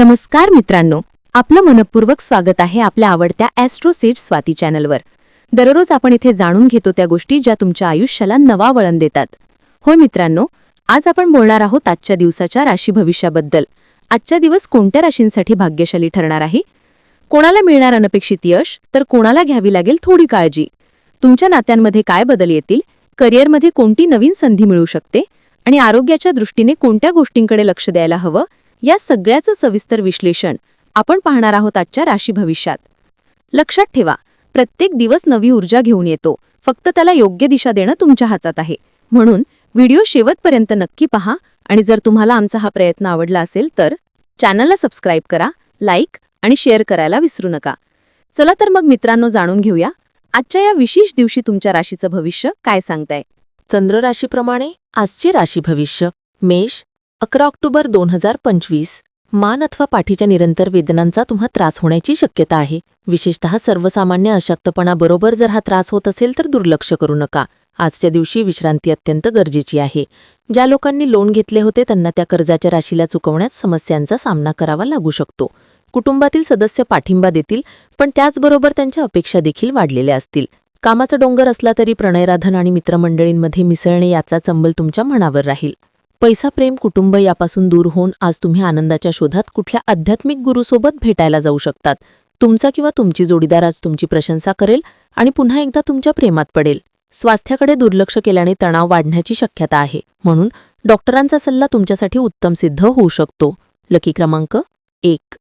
नमस्कार मित्रांनो, आपलं मनपूर्वक स्वागत आहे आपल्या आवडत्या ॲस्ट्रो सेज स्वाती चॅनलवर। दररोज आपण इथे जाणून घेतो त्या गोष्टी ज्या तुमच्या आयुष्याला नवा वळण देतात। होय मित्रांनो, आज आपण बोलणार आहोत आजच्या दिवसाच्या राशी भविष्याबद्दल। आजचा दिवस कोणत्या राशींसाठी भाग्यशाली ठरणार आहे? कोणाला मिळणार अनपेक्षित यश, तर कोणाला घ्यावी लागेल थोडी काळजी? तुमच्या नात्यांमध्ये काय बदल येतील? करिअरमध्ये कोणती नवीन संधी मिळू शकते? आणि आरोग्याच्या दृष्टीने कोणत्या गोष्टींकडे लक्ष द्यायला हवं? या सगळ्याचं सविस्तर विश्लेषण आपण पाहणार आहोत आजच्या राशी भविष्यात। लक्षात ठेवा, प्रत्येक दिवस नवी ऊर्जा घेऊन येतो, फक्त त्याला योग्य दिशा देणं तुमच्या हातात आहे। म्हणून व्हिडिओ शेवटपर्यंत नक्की पहा आणि जर तुम्हाला आमचा हा प्रयत्न आवडला असेल तर चॅनलला सबस्क्राइब करा, लाईक आणि शेअर करायला विसरू नका। चला तर मग मित्रांनो, जाणून घेऊया आजच्या या विशेष दिवशी तुमच्या राशीचं भविष्य काय सांगताय। चंद्र राशीप्रमाणे आजचे राशी भविष्य। मेष, 11 ऑक्टोबर 2025। मान अथवा पाठीच्या निरंतर वेदनांचा तुम्हा त्रास होण्याची शक्यता आहे। विशेषतः सर्वसामान्य अशक्तपणाबरोबर जर हा त्रास होत असेल तर दुर्लक्ष करू नका। आजच्या दिवशी विश्रांती अत्यंत गरजेची आहे। ज्या लोकांनी लोन घेतले होते त्यांना त्या कर्जाच्या राशीला चुकवण्यात समस्यांचा सामना करावा लागू शकतो। कुटुंबातील सदस्य पाठिंबा देतील, पण त्याचबरोबर त्यांच्या अपेक्षा देखील वाढलेल्या असतील। कामाचा डोंगर असला तरी प्रणयराधन आणि मित्रमंडळींमध्ये मिसळणे याचा चंबल तुमच्या मनावर राहील। पैसा, प्रेम, कुटुंब यापासून दूर होऊन आज तुम्ही आनंदाच्या शोधात कुठल्या आध्यात्मिक गुरुसोबत भेटायला जाऊ शकतात। तुमचा किंवा तुमची जोडीदार आज तुमची प्रशंसा करेल आणि पुन्हा एकदा तुमच्या प्रेमात पडेल। स्वास्थ्याकडे दुर्लक्ष केल्याने तणाव वाढण्याची शक्यता आहे, म्हणून डॉक्टरांचा सल्ला तुमच्यासाठी उत्तम सिद्ध होऊ शकतो। लकी क्रमांक 1।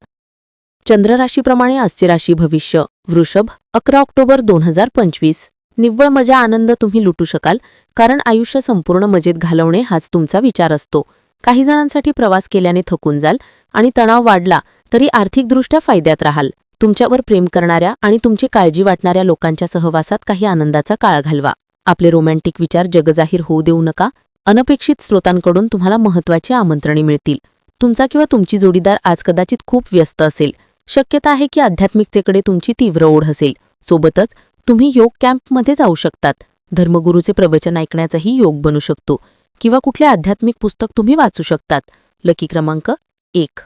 चंद्र राशीप्रमाणे आजचे राशी भविष्य। वृषभ, 11 ऑक्टोबर 2025। निव्वळ मजा आनंद तुम्ही लुटू शकाल, कारण आयुष्य संपूर्ण मजेत घालवणे हाच तुमचा विचार असतो। काही जणांसाठी प्रवास केल्याने थकून जाल आणि तणाव वाढला तरी आर्थिकदृष्ट्या फायद्यात राहाल। तुमच्यावर प्रेम करणाऱ्या आणि तुमची काळजी वाटणाऱ्या लोकांच्या सहवासात काही आनंदाचा काळ घालवा। आपले रोमॅन्टिक विचार जगजाहीर होऊ देऊ नका। अनपेक्षित स्रोतांकडून तुम्हाला महत्त्वाची आमंत्रणे मिळतील। तुमचा किंवा तुमची जोडीदार आज कदाचित खूप व्यस्त असेल। शक्यता आहे की आध्यात्मिकतेकडे तुमची तीव्र ओढ असेल। सोबतच तुम्ही योग कॅम्पमध्ये जाऊ शकतात। धर्मगुरूचे प्रवचन ऐकण्याचाही योग बनू शकतो, किंवा कुठले आध्यात्मिक पुस्तक तुम्ही वाचू शकतात। लकी क्रमांक 1।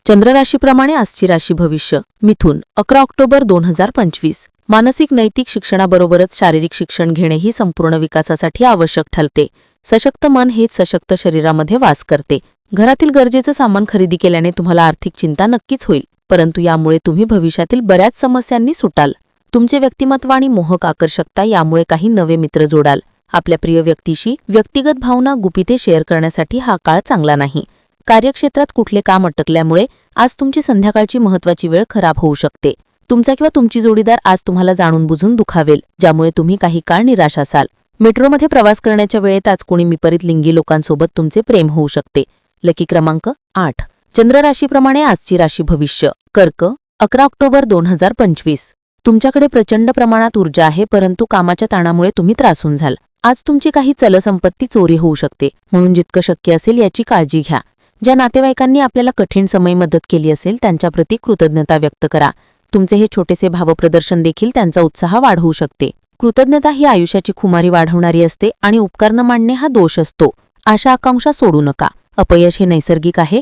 चंद्र राशीप्रमाणे आजची राशी भविष्य। मिथुन, 11 ऑक्टोबर 2025। मानसिक नैतिक शिक्षणाबरोबरच शारीरिक शिक्षण घेणेही संपूर्ण विकासासाठी आवश्यक ठरते। सशक्त मन हेच सशक्त शरीरामध्ये वास करते। घरातील गरजेचं सामान खरेदी केल्याने तुम्हाला आर्थिक चिंता नक्कीच होईल, परंतु यामुळे तुम्ही भविष्यातील बऱ्याच समस्यांनी सुटाल। तुमचे व्यक्तिमत्व आणि मोहक आकर्षकता यामुळे काही नवे मित्र जोडाल। आपल्या प्रिय व्यक्तीशी व्यक्तिगत भावना गुपिते शेअर करण्यासाठी हा काळ चांगला नाही। कार्यक्षेत्रात कुठले काम अटकल्यामुळे आज तुमची संध्याकाळची महत्त्वाची वेळ खराब होऊ शकते। तुमचा किंवा तुमची जोडीदार आज तुम्हाला जाणून बुजून दुखावेल, ज्यामुळे तुम्ही काही काळ निराश असाल। मेट्रोमध्ये प्रवास करण्याच्या वेळेत आज कोणी विपरीत लिंगी लोकांसोबत तुमचे प्रेम होऊ शकते। लकी क्रमांक 8। चंद्र राशीप्रमाणे आजची राशी भविष्य। कर्क, 11 ऑक्टोबर 2025। तुमच्याकडे प्रचंड प्रमाणात ऊर्जा आहे, परंतु कामाच्या ताणामुळे तुम्ही त्रासून जाल। आज तुमची काही चलसंपत्ती चोरी होऊ शकते, म्हणून जितकं शक्य असेल याची काळजी घ्या। ज्या नातेवाईकांनी आपल्याला कठीण समय मदत केली असेल त्यांच्याप्रती कृतज्ञता व्यक्त करा। तुमचे हे छोटेसे भावप्रदर्शन देखील त्यांचा उत्साह वाढवू शकते। कृतज्ञता ही आयुष्याची खुमारी वाढवणारी असते आणि उपकार न मानणे हा दोष असतो। आशा आकांक्षा सोडू नका। अपयश हे नैसर्गिक आहे,